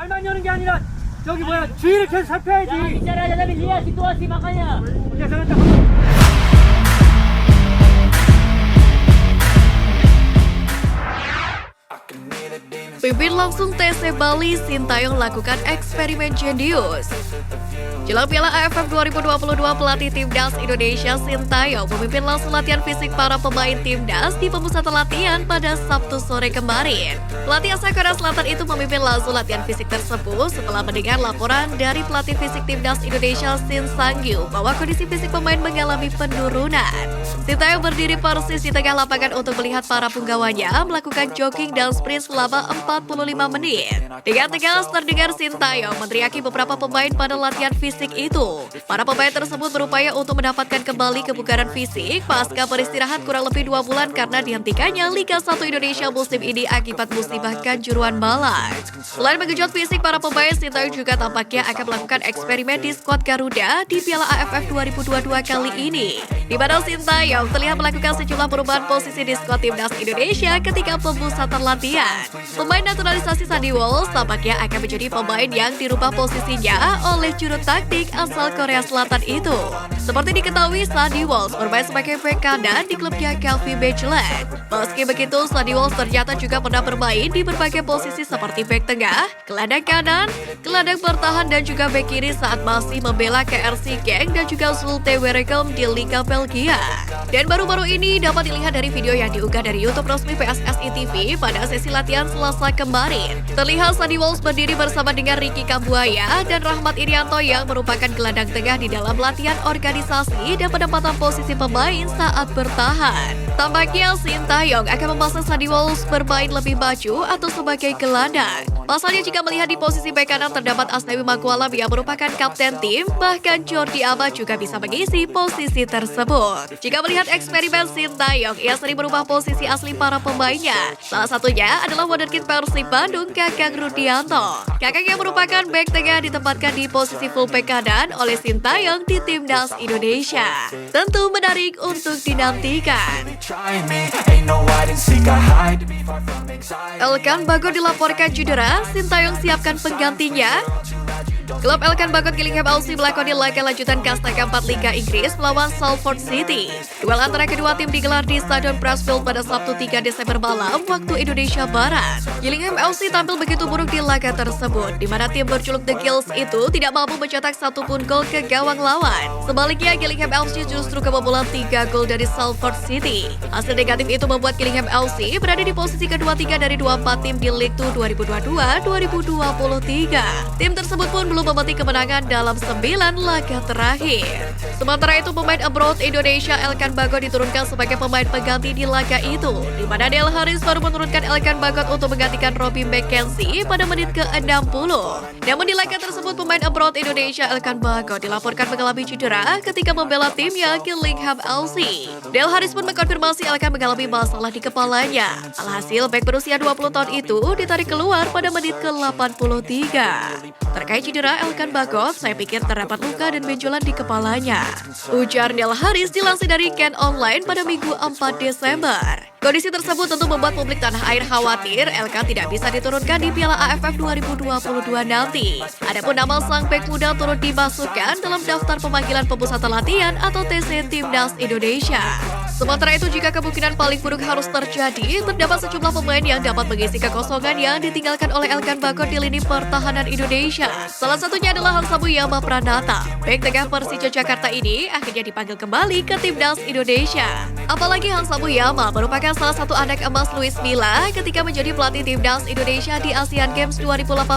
말만 여는 게 아니라 저기 뭐야 주의를 계속 살펴야지. Bicara dalam lihat situasi makanya. udah jangan takut. Pimpin langsung TC Bali, Sintayong lakukan eksperimen jenius. Jelang Piala AFF 2022, pelatih Timnas Indonesia Sintayong memimpin langsung latihan fisik para pemain Timnas di pemusatan latihan pada Sabtu sore kemarin. Pelatih asal Korea Selatan itu memimpin langsung latihan fisik tersebut setelah mendengar laporan dari pelatih fisik Timnas Indonesia Shin Sang-gyu bahwa kondisi fisik pemain mengalami penurunan. Sintayong berdiri persis di tengah lapangan untuk melihat para punggawanya melakukan jogging dan sprint selama 45 menit. Dengan tegas terdengar Sintayong meneriaki beberapa pemain pada latihan fisik itu. Para pemain tersebut berupaya untuk mendapatkan kembali kebugaran fisik pasca beristirahat kurang lebih 2 bulan karena dihentikannya Liga 1 Indonesia musim ini akibat musibah Kanjuruhan Malang. Selain mengejut fisik para pemain, Sintayong juga tampaknya akan melakukan eksperimen di skuad Garuda di Piala AFF 2022 kali ini, di mana Sintayong terlihat melakukan sejumlah perubahan posisi di skuad Timnas Indonesia ketika pemusatan latihan. Pemain naturalisasi Sandy Walsh tampaknya akan menjadi pemain yang dirubah posisinya oleh juru taktik asal Korea Selatan itu. Seperti diketahui, Sandy Walsh bermain sebagai bek kanan di klubnya Calvi Midtjylland. Meski begitu, Sandy Walsh ternyata juga pernah bermain di berbagai posisi seperti bek tengah, gelandang kanan, gelandang bertahan dan juga bek kiri saat masih membela KRC Genk dan juga Zulte Waregem di Liga Belgia. Dan baru-baru ini dapat dilihat dari video yang diunggah dari YouTube resmi PSSI TV pada sesi latihan Selasa kemarin. Terlihat Sandy Walsh berdiri bersama dengan Ricky Kambuaya dan Rahmat Irianto yang merupakan gelandang tengah di dalam latihan organisasi dan penempatan posisi pemain saat bertahan. Tampaknya Sintayong akan memasang Sandy Walsh bermain lebih maju atau sebagai gelandang. Pasalnya jika melihat di posisi bek kanan terdapat Asnawi Mangkualam yang merupakan kapten tim, bahkan Jordi Alba juga bisa mengisi posisi tersebut. Jika melihat eksperimen Sintayong, ia sering merubah posisi asli para pemainnya. Salah satunya adalah wonderkid Persib Bandung, Kakang Rudianto. Kakang yang merupakan bek tengah ditempatkan di posisi full bek kanan oleh Sintayong di Timnas Indonesia. Tentu menarik untuk dinantikan. Elkan Bagot dilaporkan cedera, Sintayong siapkan penggantinya. Klub Elkan Bagot Gillingham FC melakoni laga lanjutan kasta keempat Liga Inggris melawan Salford City. Duel antara kedua tim digelar di Stadion Pressfield pada Sabtu 3 Desember malam waktu Indonesia Barat. Gillingham FC tampil begitu buruk di laga tersebut, di mana tim berjuluk The Gills itu tidak mampu mencetak satupun gol ke gawang lawan. Sebaliknya, Gillingham FC justru kebobolan 3 gol dari Salford City. Hasil negatif itu membuat Gillingham FC berada di posisi kedua-tiga dari 24 tim di League 2 2022-2023. Tim tersebut pun belum memetik kemenangan dalam 9 laga terakhir. Sementara itu, pemain abroad Indonesia Elkan Bagot diturunkan sebagai pemain pengganti di laga itu, di mana Del Haris baru menurunkan Elkan Bagot untuk menggantikan Robbie McKenzie pada menit ke-60. Namun di laga tersebut, pemain abroad Indonesia Elkan Bagot dilaporkan mengalami cedera ketika membela timnya Gillingham FC. Del Haris pun mengkonfirmasi Elkan mengalami masalah di kepalanya. Alhasil, bek berusia 20 tahun itu ditarik keluar pada menit ke-83. Terkait cedera Elkan Bagot, saya pikir terdapat luka dan benjolan di kepalanya, ujar Del Haris dilansir dari Ken Online pada Minggu 4 Desember. Kondisi tersebut tentu membuat publik tanah air khawatir Elkan tidak bisa diturunkan di Piala AFF 2022 nanti. Adapun nama sang bek muda turut dimasukkan dalam daftar pemanggilan pemusatan latihan atau TC Timnas Indonesia. Sementara itu, jika kemungkinan paling buruk harus terjadi, terdapat sejumlah pemain yang dapat mengisi kekosongan yang ditinggalkan oleh Elkan Bagot di lini pertahanan Indonesia. Salah satunya adalah Hansabuyama Pranata. Bek tengah Persija Jakarta ini akhirnya dipanggil kembali ke Timnas Indonesia. Apalagi Hansabuyama merupakan salah satu anak emas Luis Milla ketika menjadi pelatih Timnas Indonesia di Asian Games 2018.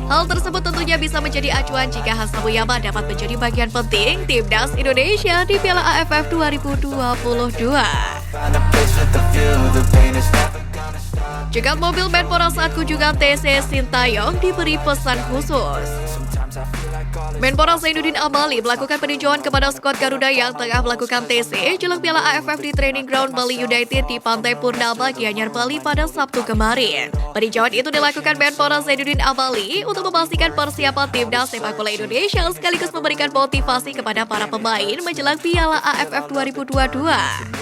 Hal tersebut tentunya bisa menjadi acuan jika Hansabuyama dapat menjadi bagian penting Timnas Indonesia di Piala AFF 2022. Jegat mobil Menpora saat kunjungan TC Sintayong diberi pesan khusus. Menpora Zainuddin Amali melakukan peninjauan kepada skuad Garuda yang tengah melakukan TC jelang Piala AFF di Training Ground Bali United di Pantai Purnama, Gianyar, Bali pada Sabtu kemarin. Peninjauan itu dilakukan Menpora Zainuddin Amali untuk memastikan persiapan timnas sepak bola Indonesia sekaligus memberikan motivasi kepada para pemain menjelang Piala AFF 2022.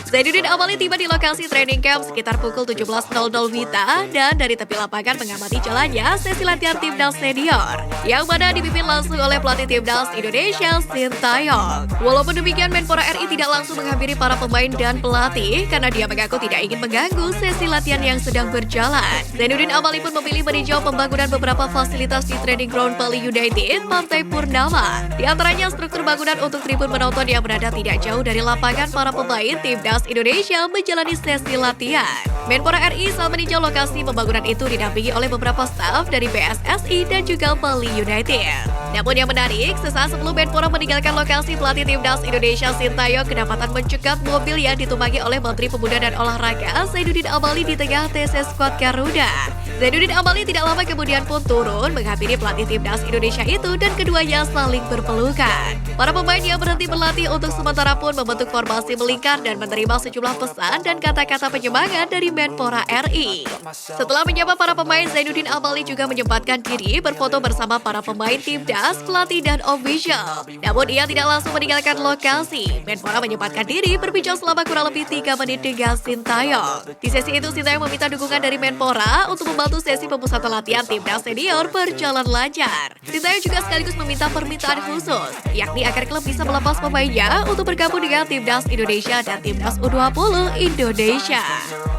Zainuddin Amali tiba di lokasi training camp sekitar pukul 17.00 WITA dan dari tepi lapangan mengamati jalannya sesi latihan timnas senior yang mana dipimpin langsung oleh pelatih timnas Indonesia Sintayong. Walaupun demikian, Menpora RI tidak langsung menghampiri para pemain dan pelatih karena dia mengaku tidak ingin mengganggu sesi latihan yang sedang berjalan. Zainuddin Amali pun memilih meninjau pembangunan beberapa fasilitas di Training Ground Bali United Pantai Purnama. Di antaranya struktur bangunan untuk tribun penonton yang berada tidak jauh dari lapangan para pemain timnas Indonesia menjalani sesi latihan. Menpora RI saat meninjau lokasi pembangunan itu didampingi oleh beberapa staf dari PSSI dan juga Bali United. Namun yang menarik, sesaat sebelum Menpora meninggalkan lokasi, pelatih timnas Indonesia Sintayong kedapatan mencegat mobil yang ditumpangi oleh Menteri Pemuda dan Olahraga Zainuddin Amali di tengah TC skuad Garuda. Zainuddin Amali tidak lama kemudian pun turun menghampiri pelatih timnas Indonesia itu dan keduanya saling berpelukan. Para pemain yang berhenti berlatih untuk sementara pun membentuk formasi melingkar dan menerima sejumlah pesan dan kata-kata penyemangat dari Menpora RI. Setelah menyapa para pemain, Zainuddin Amali juga menyempatkan diri berfoto bersama para pemain timnas, pelatih dan official. Namun ia tidak langsung meninggalkan lokasi. Menpora menyempatkan diri berbincang selama kurang lebih 3 menit dengan Sintayong. Di sesi itu, Sintayong meminta dukungan dari Menpora untuk membantu sesi pemusatan latihan timnas senior berjalan lancar. Sintayong juga sekaligus meminta permintaan khusus, yakni agar klub bisa melepas pemainnya untuk bergabung dengan timnas Indonesia dan timnas U20 Indonesia.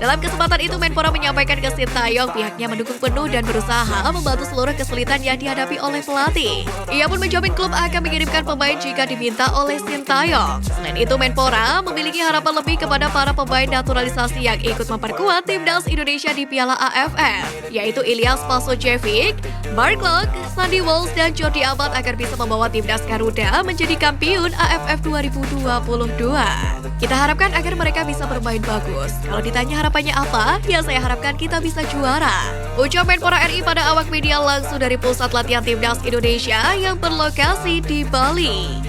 Dalam kesempatan itu, Menpora menyampaikan ke Sintayong pihaknya mendukung penuh dan berusaha membantu seluruh kesulitan yang dihadapi oleh pelatih. Ia pun menjamin klub akan mengirimkan pemain jika diminta oleh Sintayong. Selain itu, Menpora memiliki harapan lebih kepada para pemain naturalisasi yang ikut memperkuat timnas Indonesia di Piala AFF, yaitu Ilyas Pasojevic, Mark Locke, Sandy Walsh, dan Jordi Amat agar bisa membawa timnas Garuda menjadi kampiun AFF 2022. Kita harapkan agar mereka bisa bermain bagus. Kalau ditanya harapannya apa? Ya saya harapkan kita bisa juara. Ucap Menpora RI pada awak media langsung dari pusat latihan timnas Indonesia yang berlokasi di Bali.